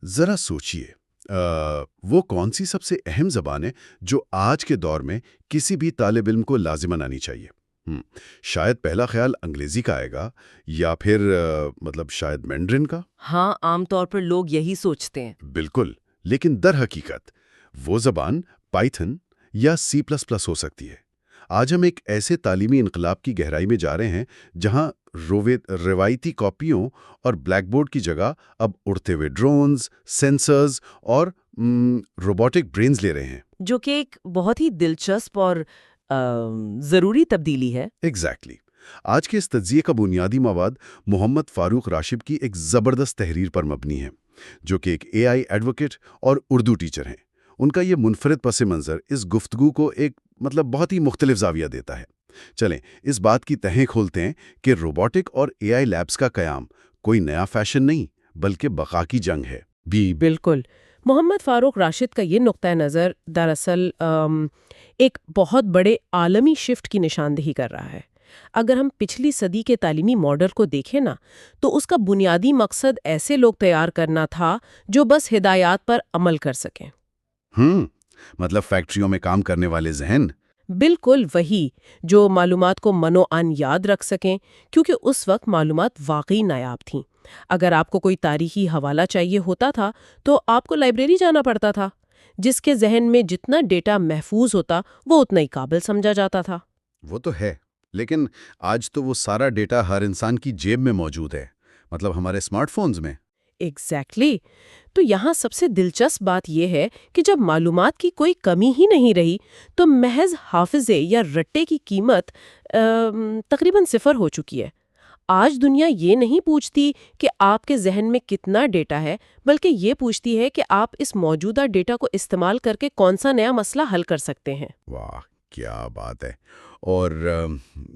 ذرا سوچئے، وہ کون سی سب سے اہم زبان ہے جو آج کے دور میں کسی بھی طالب علم کو لازماً آنی چاہیے؟ شاید پہلا خیال انگریزی کا آئے گا، یا پھر مطلب شاید مینڈرن کا۔ ہاں، عام طور پر لوگ یہی سوچتے ہیں۔ بالکل، لیکن در حقیقت وہ زبان پائتھن یا سی پلس پلس ہو سکتی ہے۔ آج ہم ایک ایسے تعلیمی انقلاب کی گہرائی میں جا رہے ہیں جہاں روایتی کاپیوں اور بلیک بورڈ کی جگہ اب اڑتے ہوئے ڈرونز، سینسرز اور روبوٹک برینز لے رہے ہیں۔ جو کہ ایک بہت ہی دلچسپ اور ضروری تبدیلی ہے۔ ایگزیکٹلی۔ آج کے اس تجزیے کا بنیادی مواد محمد فاروق راشد کی ایک زبردست تحریر پر مبنی ہے، جو کہ ایک اے آئی ایڈوکیٹ اور اردو ٹیچر ہیں۔ ان کا یہ منفرد پس منظر اس گفتگو کو ایک بہت ہی مختلف زاویہ دیتا ہے۔ چلیں اس بات کی تہیں کھولتے ہیں کہ روبوٹک اور اے آئی لیبز کا قیام کوئی نیا فیشن نہیں بلکہ بقا کی جنگ ہے۔ بالکل۔ محمد فاروق راشد کا یہ نقطہ نظر دراصل ایک بہت بڑے عالمی شفٹ کی نشاندہی کر رہا ہے۔ اگر ہم پچھلی صدی کے تعلیمی ماڈل کو دیکھیں نا، تو اس کا بنیادی مقصد ایسے لوگ تیار کرنا تھا جو بس ہدایات پر عمل کر سکیں۔ مطلب فیکٹریوں میں کام کرنے والے ذہن۔ بالکل وہی، جو معلومات کو منو عن یاد رکھ سکیں، کیونکہ اس وقت معلومات واقعی نایاب تھیں۔ اگر آپ کو کوئی تاریخی حوالہ چاہیے ہوتا تھا تو آپ کو لائبریری جانا پڑتا تھا۔ جس کے ذہن میں جتنا ڈیٹا محفوظ ہوتا وہ اتنا ہی قابل سمجھا جاتا تھا۔ وہ تو ہے، لیکن آج تو وہ سارا ڈیٹا ہر انسان کی جیب میں موجود ہے، مطلب ہمارے اسمارٹ فونز میں۔ ایگزیکٹلی۔ تو یہاں سب سے دلچسپ بات یہ ہے کہ جب معلومات کی کوئی کمی ہی نہیں رہی تو محض حافظے یا رٹے کی قیمت تقریباً صفر ہو چکی ہے۔ آج دنیا یہ نہیں پوچھتی کہ آپ کے ذہن میں کتنا ڈیٹا ہے، بلکہ یہ پوچھتی ہے کہ آپ اس موجودہ ڈیٹا کو استعمال کر کے کون سا نیا مسئلہ حل کر سکتے ہیں۔ واہ کیا بات ہے! اور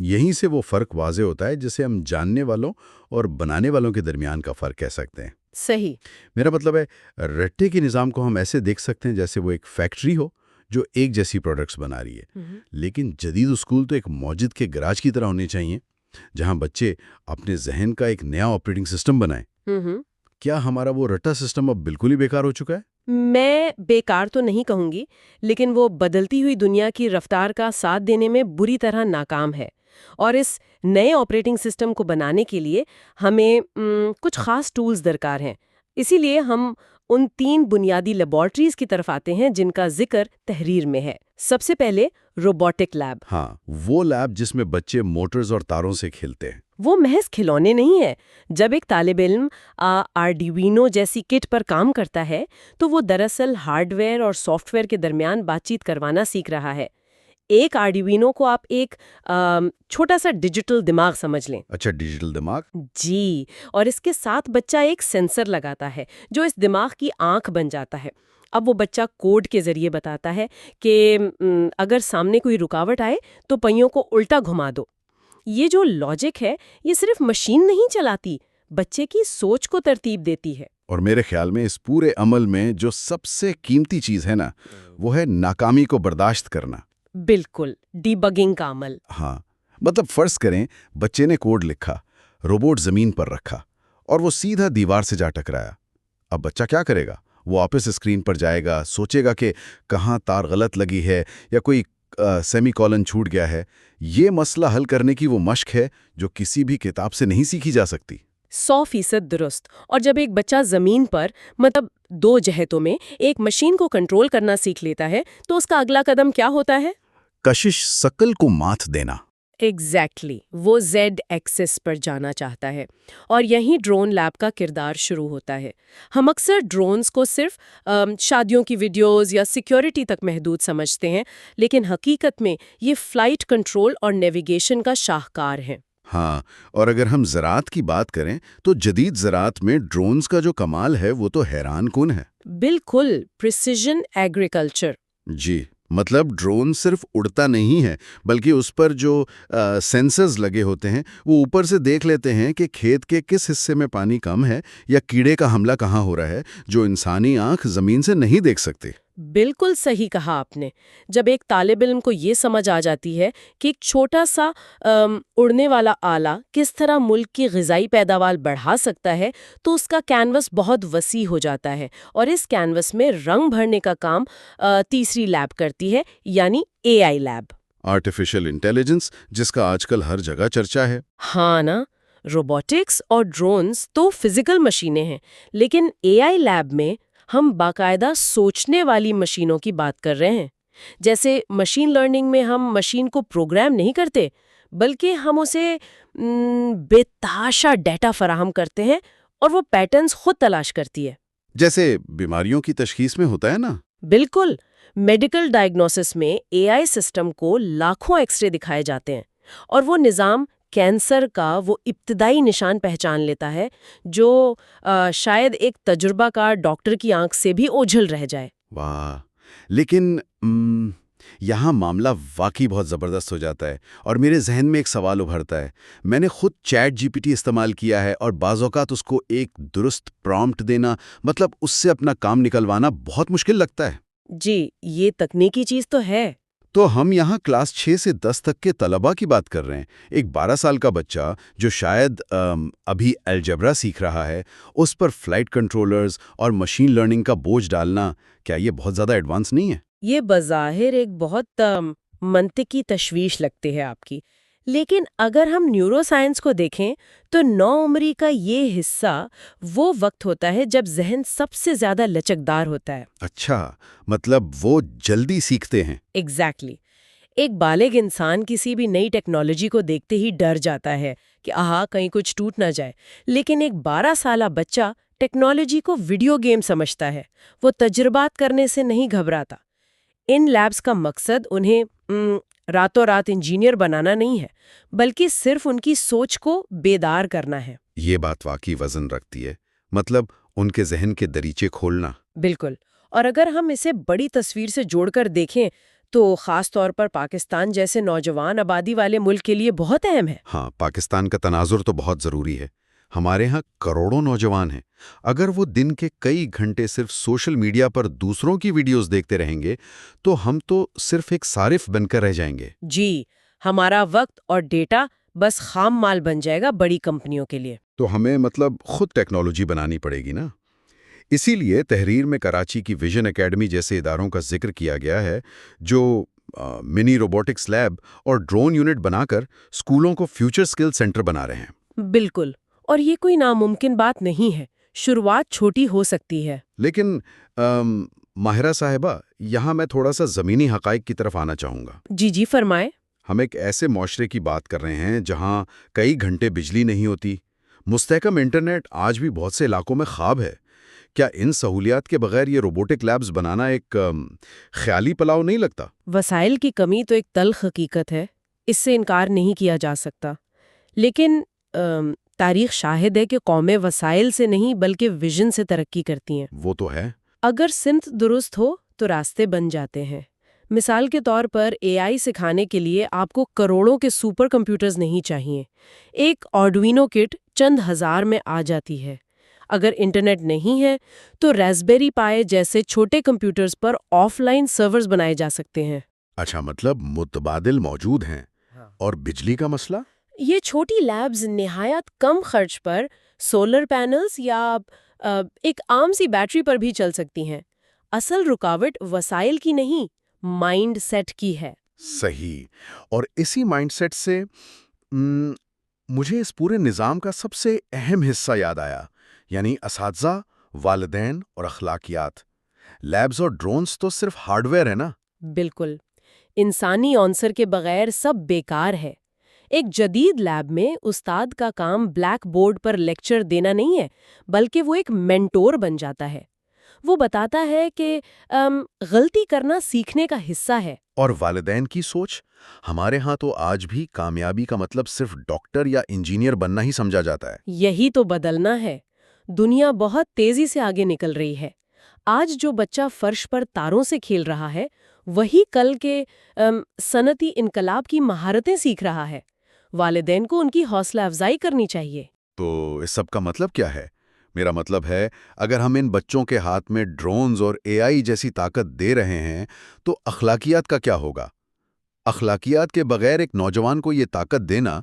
یہیں سے وہ فرق واضح ہوتا ہے جسے ہم جاننے والوں اور بنانے والوں کے درمیان کا فرق کہہ سکتے ہیں۔ صحیح۔ میرا مطلب ہے رٹے کے نظام کو ہم ایسے دیکھ سکتے ہیں جیسے وہ ایک فیکٹری ہو جو ایک جیسی پروڈکٹس بنا رہی ہے، لیکن جدید اسکول تو ایک موجد کے گراج کی طرح ہونے چاہیے جہاں بچے اپنے ذہن کا ایک نیا آپریٹنگ سسٹم بنائیں۔ کیا ہمارا وہ رٹا سسٹم اب بالکل ہی بیکار ہو چکا ہے؟ میں بیکار تو نہیں کہوں گی، لیکن وہ بدلتی ہوئی دنیا کی رفتار کا ساتھ دینے میں بری طرح ناکام ہے، اور اس نئے آپریٹنگ سسٹم کو بنانے کے لیے ہمیں کچھ خاص ٹولز درکار ہیں۔ اسی لیے ہم ان 3 بنیادی لیبارٹریز کی طرف آتے ہیں جن کا ذکر تحریر میں ہے۔ سب سے پہلے روبوٹک لیب۔ ہاں، وہ لیب جس میں بچے موٹرز اور تاروں سے کھیلتے ہیں۔ وہ محض کھلونے نہیں ہے۔ جب ایک طالب علم آرڈیوینو جیسی کٹ پر کام کرتا ہے تو وہ دراصل ہارڈ ویئر اور سافٹ ویئر کے درمیان بات چیت کروانا سیکھ رہا ہے۔ ایک آرڈیوینو کو آپ ایک چھوٹا سا ڈیجیٹل دماغ سمجھ لیں۔ اچھا، ڈیجیٹل دماغ؟ جی، اور اس کے ساتھ بچہ ایک سینسر لگاتا ہے جو اس دماغ کی آنکھ بن جاتا ہے۔ اب وہ بچہ کوڈ کے ذریعے بتاتا ہے کہ اگر سامنے کوئی رکاوٹ آئے تو پہیوں کو الٹا گھما دو۔ یہ جو لاجک ہے یہ صرف مشین نہیں چلاتی، بچے کی سوچ کو ترتیب دیتی ہے۔ اور میرے خیال میں اس پورے عمل میں جو سب سے قیمتی چیز ہے نا، وہ ہے ناکامی کو برداشت کرنا۔ بالکل، ڈی بگنگ کا عمل۔ ہاں، مطلب فرض کریں بچے نے کوڈ لکھا، روبوٹ زمین پر رکھا اور وہ سیدھا دیوار سے جا ٹکرایا۔ اب بچہ کیا کرے گا؟ وہ واپس اسکرین پر جائے گا، سوچے گا کہ کہاں تار غلط لگی ہے یا کوئی سیمی کولن چھوٹ گیا ہے۔ یہ مسئلہ حل کرنے کی وہ مشق ہے جو کسی بھی کتاب سے نہیں سیکھی جا سکتی۔ 100% درست۔ اور جب ایک بچہ زمین پر 2 جہتوں میں ایک مشین کو کنٹرول کرنا سیکھ لیتا ہے تو اس کا اگلا قدم کیا ہوتا ہے؟ کشش ثقل کو مات دینا۔ ایگزیکٹلی، وہ زیڈ ایکسس پر جانا چاہتا ہے، اور یہیں ڈرون لیب کا کردار شروع ہوتا ہے۔ ہم اکثر ڈرونز کو صرف شادیوں کی ویڈیوز یا سیکیورٹی تک محدود سمجھتے ہیں، لیکن حقیقت میں یہ فلائٹ کنٹرول اور نیویگیشن کا شاہکار ہیں۔ ہاں، اور اگر ہم زراعت کی بات کریں تو جدید زراعت میں ڈرونز کا جو کمال ہے وہ تو حیران کن ہے۔ بالکل، پریسیژن ایگریکلچر۔ جی، مطلب ڈرون صرف اڑتا نہیں ہے بلکہ اس پر جو سینسرز لگے ہوتے ہیں وہ اوپر سے دیکھ لیتے ہیں کہ کھیت کے کس حصے میں پانی کم ہے یا کیڑے کا حملہ کہاں ہو رہا ہے، جو انسانی آنکھ زمین سے نہیں دیکھ سکتے۔ بالکل صحیح کہا آپ نے. جب ایک طالب علم کو یہ سمجھ آ جاتی ہے کہ ایک چھوٹا سا اڑنے والا آلہ کس طرح ملک کی غذائی پیداوار بڑھا سکتا ہے تو اس کا کینوس بہت وسیع ہو جاتا ہے، اور اس کینوس میں رنگ بھرنے کا کام تیسری لیب کرتی ہے، یعنی اے آئی لیب. آرٹیفیشل انٹیلیجنس جس کا آج کل ہر جگہ چرچا ہے. ہاں نا. روبوٹکس اور ڈرونز تو فزیکل مشینیں ہیں، لیکن اے آئی لیب میں ہم باقاعدہ سوچنے والی مشینوں کی بات کر رہے ہیں. جیسے مشین لرننگ میں ہم مشین کو پروگرام نہیں کرتے، بلکہ ہم اسے بے تحاشا ڈیٹا فراہم کرتے ہیں اور وہ پیٹرنز خود تلاش کرتی ہے. جیسے بیماریوں کی تشخیص میں ہوتا ہے نا. بالکل. میڈیکل ڈائگنوسس میں اے آئی سسٹم کو لاکھوں ایکس رے دکھائے جاتے ہیں، اور وہ نظام کینسر کا وہ ابتدائی نشان پہچان لیتا ہے جو شاید ایک تجربہ کار ڈاکٹر کی آنکھ سے بھی اوجھل رہ جائے. واہ. لیکن یہاں معاملہ واقعی بہت زبردست ہو جاتا ہے، اور میرے ذہن میں ایک سوال ابھرتا ہے. میں نے خود چیٹ جی پی ٹی استعمال کیا ہے، اور بعض اوقات اس کو ایک درست پرومپٹ دینا، مطلب اس سے اپنا کام نکلوانا بہت مشکل لگتا ہے. جی، یہ تکنیکی چیز تو ہے. تو ہم یہاں کلاس 6 سے 10 تک کے طلباء کی بات کر رہے ہیں. ایک 12 سال کا بچہ جو شاید ابھی الجبرا سیکھ رہا ہے، اس پر فلائٹ کنٹرولرز اور مشین لرننگ کا بوجھ ڈالنا، کیا یہ بہت زیادہ ایڈوانس نہیں ہے؟ یہ بظاہر ایک بہت منطقی تشویش لگتی ہے آپ کی، لیکن اگر ہم نیورو سائنس کو دیکھیں تو نو عمری کا یہ حصہ وہ وقت ہوتا ہے جب ذہن سب سے زیادہ لچکدار ہوتا ہے. اچھا، مطلب وہ جلدی سیکھتے ہیں. ایگزیکٹلی. ایک بالغ انسان کسی بھی نئی ٹیکنالوجی کو دیکھتے ہی ڈر جاتا ہے کہ کہیں کچھ ٹوٹ نہ جائے، لیکن ایک 12 سالہ بچہ ٹیکنالوجی کو ویڈیو گیم سمجھتا ہے. وہ تجربات کرنے سے نہیں گھبراتا. ان لیبز کا مقصد انہیں راتوں رات انجینئر بنانا نہیں ہے، بلکہ صرف ان کی سوچ کو بیدار کرنا ہے. یہ بات واقعی وزن رکھتی ہے، مطلب ان کے ذہن کے دریچے کھولنا. بالکل. اور اگر ہم اسے بڑی تصویر سے جوڑ کر دیکھیں تو خاص طور پر پاکستان جیسے نوجوان آبادی والے ملک کے لیے بہت اہم ہے. ہاں، پاکستان کا تناظر تو بہت ضروری ہے. ہمارے ہاں کروڑوں نوجوان ہیں. اگر وہ دن کے کئی گھنٹے صرف سوشل میڈیا پر دوسروں کی ویڈیوز دیکھتے رہیں گے تو ہم تو صرف ایک صارف بن کر رہ جائیں گے. جی، ہمارا وقت اور ڈیٹا بس خام مال بن جائے گا بڑی کمپنیوں کے لیے. تو ہمیں خود ٹیکنالوجی بنانی پڑے گی نا. اسی لیے تحریر میں کراچی کی ویژن اکیڈمی جیسے اداروں کا ذکر کیا گیا ہے، جو منی روبوٹکس لیب اور ڈرون یونٹ بنا کر اسکولوں کو فیوچر سکل سینٹر بنا رہے ہیں. بالکل. اور یہ کوئی ناممکن بات نہیں ہے. شروعات چھوٹی ہو سکتی ہے. لیکن ماہرہ صاحبہ، یہاں میں تھوڑا سا زمینی حقائق کی طرف آنا چاہوں گا. جی فرمائیں. ہم ایک ایسے معاشرے کی بات کر رہے ہیں جہاں کئی گھنٹے بجلی نہیں ہوتی. مستحکم انٹرنیٹ آج بھی بہت سے علاقوں میں خواب ہے. کیا ان سہولیات کے بغیر یہ روبوٹک لیبز بنانا ایک خیالی پلاؤ نہیں لگتا؟ وسائل کی کمی تو ایک تلخ حقیقت ہے، اس سے انکار نہیں کیا جا سکتا. لیکن تاریخ شاہد ہے کہ قومیں وسائل سے نہیں بلکہ ویژن سے ترقی کرتی ہیں. وہ تو ہے. اگر سمت درست ہو تو راستے بن جاتے ہیں. مثال کے طور پر اے آئی سکھانے کے لیے آپ کو کروڑوں کے سپر کمپیوٹرز نہیں چاہیے. ایک آرڈوینو کٹ چند ہزار میں آ جاتی ہے. اگر انٹرنیٹ نہیں ہے تو ریسبیری پائے جیسے چھوٹے computers per of line servers بنائے جا سکتے ہیں. اچھا، مطلب متبادل موجود ہیں. اور بجلی کا مسئلہ؟ یہ چھوٹی لیبز نہایت کم خرچ پر سولر پینلز یا ایک عام سی بیٹری پر بھی چل سکتی ہیں. اصل رکاوٹ وسائل کی نہیں، مائنڈ سیٹ کی ہے. صحیح. اور اسی مائنڈ سیٹ سے مجھے اس پورے نظام کا سب سے اہم حصہ یاد آیا، یعنی اساتذہ، والدین اور اخلاقیات. لیبز اور ڈرونز تو صرف ہارڈ ویئر ہے نا؟ بالکل. انسانی عنصر کے بغیر سب بیکار ہے. ایک جدید لیب میں استاد کا کام بلیک بورڈ پر لیکچر دینا نہیں ہے، بلکہ وہ ایک مینٹور بن جاتا ہے. وہ بتاتا ہے کہ غلطی کرنا سیکھنے کا حصہ ہے. اور والدین کی سوچ؟ ہمارے ہاں تو آج بھی کامیابی کا مطلب صرف ڈاکٹر یا انجینئر بننا ہی سمجھا جاتا ہے. یہی تو بدلنا ہے. دنیا بہت تیزی سے آگے نکل رہی ہے. آج جو بچہ فرش پر تاروں سے کھیل رہا ہے وہی کل کے صنعتی انقلاب کی مہارتیں سیکھ رہا ہے. والدین کو ان کی حوصلہ افزائی کرنی چاہیے. تو اس سب کا مطلب کیا ہے؟ میرا مطلب ہے، اگر ہم ان بچوں کے ہاتھ میں ڈرونز اور AI جیسی طاقت دے رہے ہیں تو اخلاقیات کا کیا ہوگا؟ اخلاقیات کے بغیر ایک نوجوان کو یہ طاقت دینا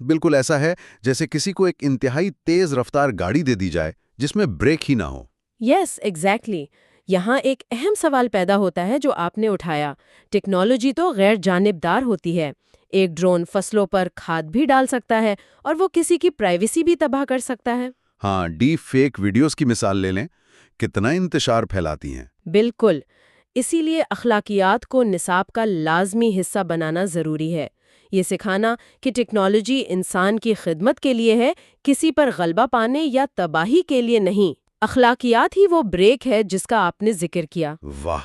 بالکل ایسا ہے جیسے کسی کو ایک انتہائی تیز رفتار گاڑی دے دی جائے جس میں بریک ہی نہ ہو۔ یس ایگزیکٹلی یہاں ایک اہم سوال پیدا ہوتا ہے جو آپ نے اٹھایا۔ ٹیکنالوجی تو غیر جانبدار ہوتی ہے۔ ایک ڈرون فصلوں پر کھاد بھی ڈال سکتا ہے اور وہ کسی کی پرائیویسی بھی تباہ کر سکتا ہے۔ ہاں، ڈیپ فیک ویڈیوز کی مثال لے لیں، کتنا انتشار پھیلاتی ہیں۔ بالکل، اسی لیے اخلاقیات کو نصاب کا لازمی حصہ بنانا ضروری ہے۔ یہ سکھانا کہ ٹیکنالوجی انسان کی خدمت کے لیے ہے، کسی پر غلبہ پانے یا تباہی کے لیے نہیں۔ اخلاقیات ہی وہ بریک ہے جس کا آپ نے ذکر کیا۔ واہ!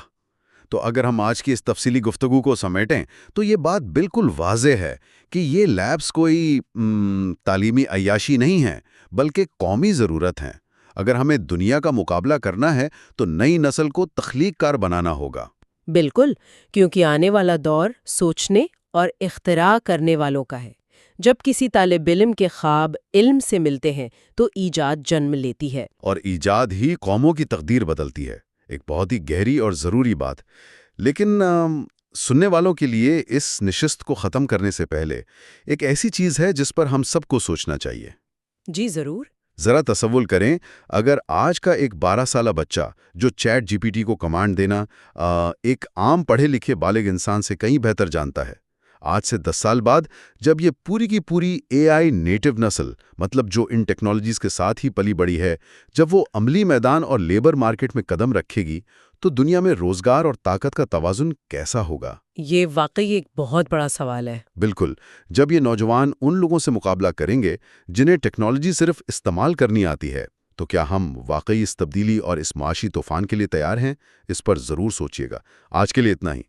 تو اگر ہم آج کی اس تفصیلی گفتگو کو سمیٹیں تو یہ بات بالکل واضح ہے کہ یہ لیبس کوئی تعلیمی عیاشی نہیں ہیں، بلکہ قومی ضرورت ہیں۔ اگر ہمیں دنیا کا مقابلہ کرنا ہے تو نئی نسل کو تخلیق کار بنانا ہوگا۔ بالکل، کیونکہ آنے والا دور سوچنے اور اختراع کرنے والوں کا ہے۔ جب کسی طالب علم کے خواب علم سے ملتے ہیں تو ایجاد جنم لیتی ہے۔ اور ایجاد ہی قوموں کی تقدیر بدلتی ہے۔ ایک بہت ہی گہری اور ضروری بات۔ لیکن سننے والوں کے لیے اس نشست کو ختم کرنے سے پہلے ایک ایسی چیز ہے جس پر ہم سب کو سوچنا چاہیے۔ جی ضرور۔ ذرا تصور کریں، اگر آج کا ایک 12 سالہ بچہ جو چیٹ GPT کو کمانڈ دینا ایک عام پڑھے لکھے بالغ انسان سے کہیں بہتر جانتا ہے، آج سے 10 سال بعد جب یہ پوری کی پوری AI نیٹو نسل، مطلب جو ان ٹیکنالوجیز کے ساتھ ہی پلی بڑی ہے، جب وہ عملی میدان اور لیبر مارکیٹ میں قدم رکھے گی تو دنیا میں روزگار اور طاقت کا توازن کیسا ہوگا؟ یہ واقعی ایک بہت بڑا سوال ہے۔ بالکل، جب یہ نوجوان ان لوگوں سے مقابلہ کریں گے جنہیں ٹیکنالوجی صرف استعمال کرنی آتی ہے، تو کیا ہم واقعی اس تبدیلی اور اس معاشی طوفان کے لیے تیار ہیں؟ اس پر ضرور سوچیے گا۔ آج کے لیے اتنا ہی۔